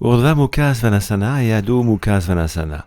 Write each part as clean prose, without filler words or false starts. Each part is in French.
Urdhva Mukha Svanasana et Adho Mukha Svanasana.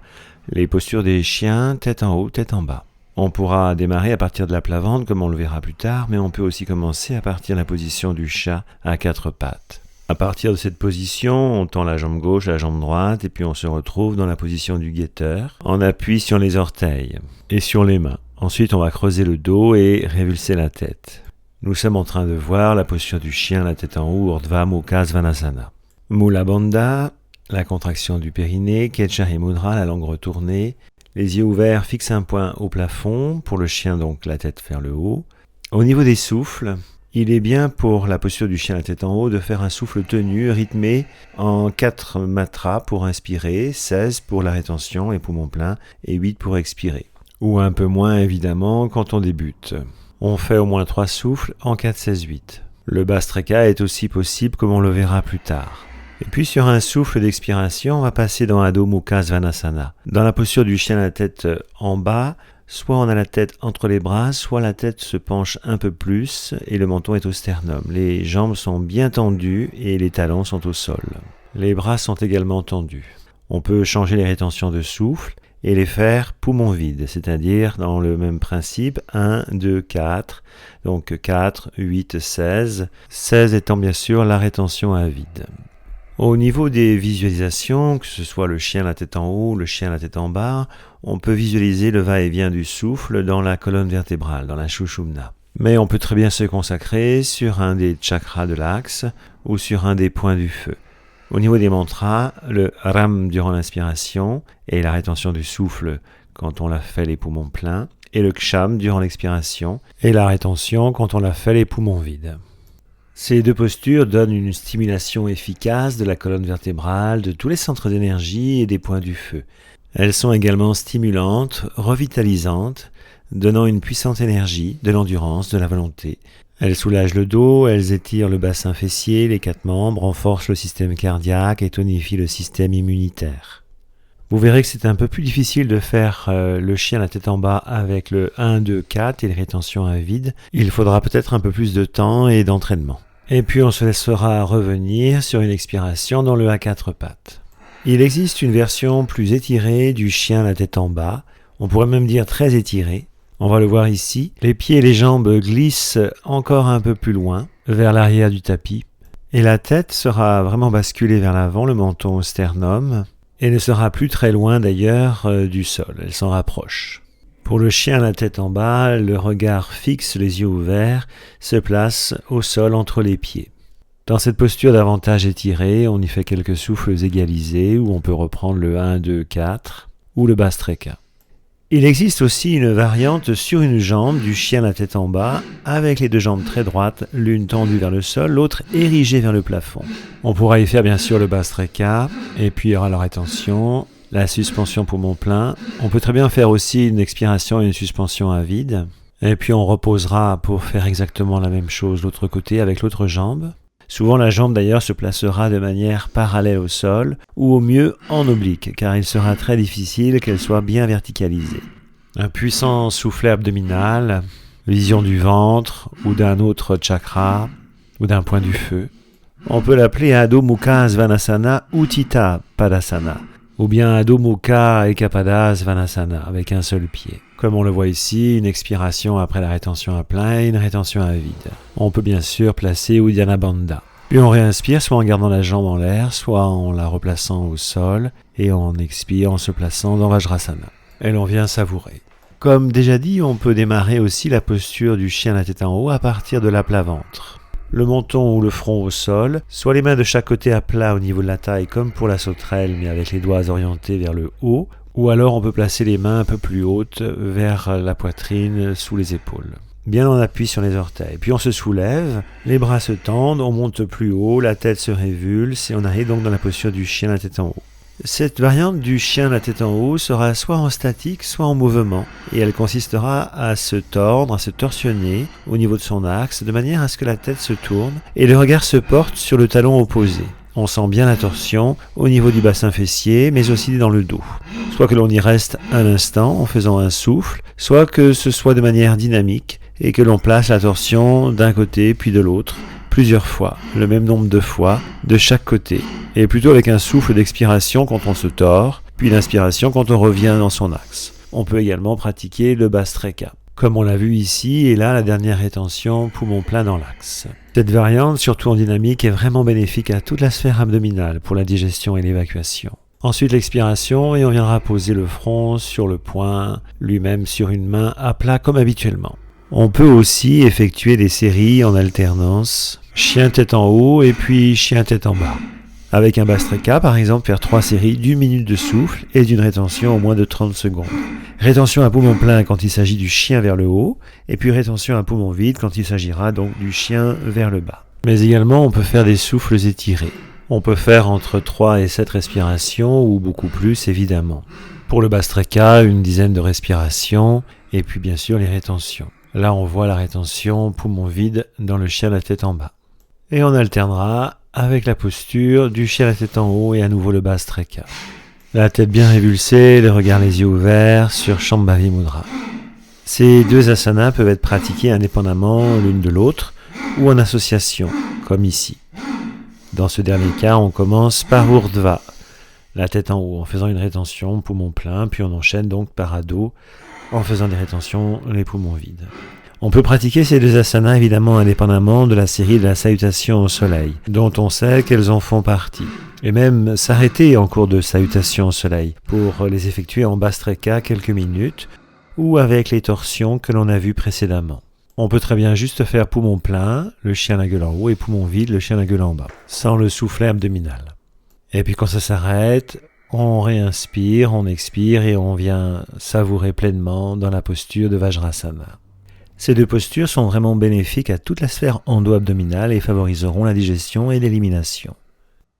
Les postures des chiens, tête en haut, tête en bas. On pourra démarrer à partir de la plat ventre comme on le verra plus tard, mais on peut aussi commencer à partir de la position du chat à quatre pattes. À partir de cette position, on tend la jambe gauche, la jambe droite, et puis on se retrouve dans la position du guetteur. On appuie sur les orteils et sur les mains. Ensuite, on va creuser le dos et révulser la tête. Nous sommes en train de voir la posture du chien, la tête en haut, Urdhva Mukha Svanasana. Mula Bandha, la contraction du périnée, Ketchari Mudra, la langue retournée. Les yeux ouverts fixent un point au plafond, pour le chien donc la tête vers le haut. Au niveau des souffles, il est bien pour la posture du chien la tête en haut de faire un souffle tenu, rythmé en 4 matras pour inspirer, 16 pour la rétention et poumon plein, et 8 pour expirer. Ou un peu moins évidemment quand on débute. On fait au moins 3 souffles en 4, 16, 8. Le Bhastrika est aussi possible comme on le verra plus tard. Et puis sur un souffle d'expiration, on va passer dans Adho Mukha Svanasana. Dans la posture du chien la tête en bas, soit on a la tête entre les bras, soit la tête se penche un peu plus et le menton est au sternum. Les jambes sont bien tendues et les talons sont au sol. Les bras sont également tendus. On peut changer les rétentions de souffle et les faire poumon vide, c'est-à-dire dans le même principe, 1, 2, 4, donc 4, 8, 16, 16 étant bien sûr la rétention à vide. Au niveau des visualisations, que ce soit le chien la tête en haut, le chien la tête en bas, on peut visualiser le va-et-vient du souffle dans la colonne vertébrale, dans la Sushumna. Mais on peut très bien se consacrer sur un des chakras de l'axe ou sur un des points du feu. Au niveau des mantras, le Ram durant l'inspiration et la rétention du souffle quand on l'a fait les poumons pleins, et le Ksham durant l'expiration et la rétention quand on l'a fait les poumons vides. Ces deux postures donnent une stimulation efficace de la colonne vertébrale, de tous les centres d'énergie et des points du feu. Elles sont également stimulantes, revitalisantes, donnant une puissante énergie, de l'endurance, de la volonté. Elles soulagent le dos, elles étirent le bassin fessier, les 4 membres, renforcent le système cardiaque et tonifient le système immunitaire. Vous verrez que c'est un peu plus difficile de faire le chien la tête en bas avec le 1, 2, 4 et les rétentions à vide. Il faudra peut-être un peu plus de temps et d'entraînement. Et puis on se laissera revenir sur une expiration dans le à 4 pattes. Il existe une version plus étirée du chien la tête en bas, on pourrait même dire très étirée. On va le voir ici. Les pieds et les jambes glissent encore un peu plus loin, vers l'arrière du tapis. Et la tête sera vraiment basculée vers l'avant, le menton au sternum, et ne sera plus très loin d'ailleurs du sol. Elle s'en rapproche. Pour le chien la tête en bas, le regard fixe, les yeux ouverts, se place au sol entre les pieds. Dans cette posture davantage étirée, on y fait quelques souffles égalisés où on peut reprendre le 1, 2, 4 ou le Bhastrika. Il existe aussi une variante sur une jambe du chien la tête en bas, avec les 2 jambes très droites, l'une tendue vers le sol, l'autre érigée vers le plafond. On pourra y faire bien sûr le Bhastrika, et puis il y aura la rétention, la suspension poumon plein. On peut très bien faire aussi une expiration et une suspension à vide. Et puis on reposera pour faire exactement la même chose de l'autre côté avec l'autre jambe. Souvent la jambe d'ailleurs se placera de manière parallèle au sol ou au mieux en oblique car il sera très difficile qu'elle soit bien verticalisée. Un puissant soufflet abdominal, vision du ventre ou d'un autre chakra ou d'un point du feu. On peut l'appeler Adho Mukha Svanasana Uttita Padasana ou bien Adho Mukha Ekapada Svanasana avec un seul pied. Comme on le voit ici, une expiration après la rétention à plein et une rétention à vide. On peut bien sûr placer Uddiyana Bandha. Puis on réinspire soit en gardant la jambe en l'air, soit en la replaçant au sol, et on expire en se plaçant dans Vajrasana. Et l'on vient savourer. Comme déjà dit, on peut démarrer aussi la posture du chien la tête en haut à partir de la plat ventre. Le menton ou le front au sol, soit les mains de chaque côté à plat au niveau de la taille comme pour la sauterelle, mais avec les doigts orientés vers le haut, ou alors on peut placer les mains un peu plus hautes vers la poitrine, sous les épaules. Bien en appui sur les orteils. Puis on se soulève, les bras se tendent, on monte plus haut, la tête se révulse et on arrive donc dans la posture du chien la tête en haut. Cette variante du chien la tête en haut sera soit en statique, soit en mouvement, et elle consistera à se tordre, à se torsionner au niveau de son axe, de manière à ce que la tête se tourne et le regard se porte sur le talon opposé. On sent bien la torsion au niveau du bassin fessier, mais aussi dans le dos. Soit que l'on y reste un instant en faisant un souffle, soit que ce soit de manière dynamique et que l'on place la torsion d'un côté puis de l'autre, plusieurs fois, le même nombre de fois, de chaque côté, et plutôt avec un souffle d'expiration quand on se tord, puis l'inspiration quand on revient dans son axe. On peut également pratiquer le Bhastrika, comme on l'a vu ici, et là la dernière rétention, poumon plein dans l'axe. Cette variante, surtout en dynamique, est vraiment bénéfique à toute la sphère abdominale pour la digestion et l'évacuation. Ensuite l'expiration, et on viendra poser le front sur le poing, lui-même sur une main à plat comme habituellement. On peut aussi effectuer des séries en alternance, chien tête en haut et puis chien tête en bas. Avec un Bhastrika, par exemple, faire 3 séries d'1 minute de souffle et d'une rétention au moins de 30 secondes. Rétention à poumon plein quand il s'agit du chien vers le haut, et puis rétention à poumon vide quand il s'agira donc du chien vers le bas. Mais également, on peut faire des souffles étirés. On peut faire entre 3 et 7 respirations, ou beaucoup plus évidemment. Pour le Bhastrika, une dizaine de respirations, et puis bien sûr les rétentions. Là, on voit la rétention poumon vide dans le chien la tête en bas. Et on alternera avec la posture du chien la tête en haut et à nouveau le Bhastrika. La tête bien révulsée, le regard les yeux ouverts sur Shambhavi Mudra. Ces 2 asanas peuvent être pratiqués indépendamment l'une de l'autre ou en association, comme ici. Dans ce dernier cas, on commence par Urdhva, la tête en haut, en faisant une rétention, poumon plein, puis on enchaîne donc par Adho, en faisant des rétentions, les poumons vides. On peut pratiquer ces 2 asanas évidemment indépendamment de la série de la salutation au soleil, dont on sait qu'elles en font partie, et même s'arrêter en cours de salutation au soleil pour les effectuer en Bhastrika quelques minutes, ou avec les torsions que l'on a vues précédemment. On peut très bien juste faire poumon plein, le chien la gueule en haut, et poumon vide, le chien la gueule en bas, sans le soufflet abdominal. Et puis quand ça s'arrête, on réinspire, on expire et on vient savourer pleinement dans la posture de Vajrasana. Ces 2 postures sont vraiment bénéfiques à toute la sphère endo-abdominale et favoriseront la digestion et l'élimination.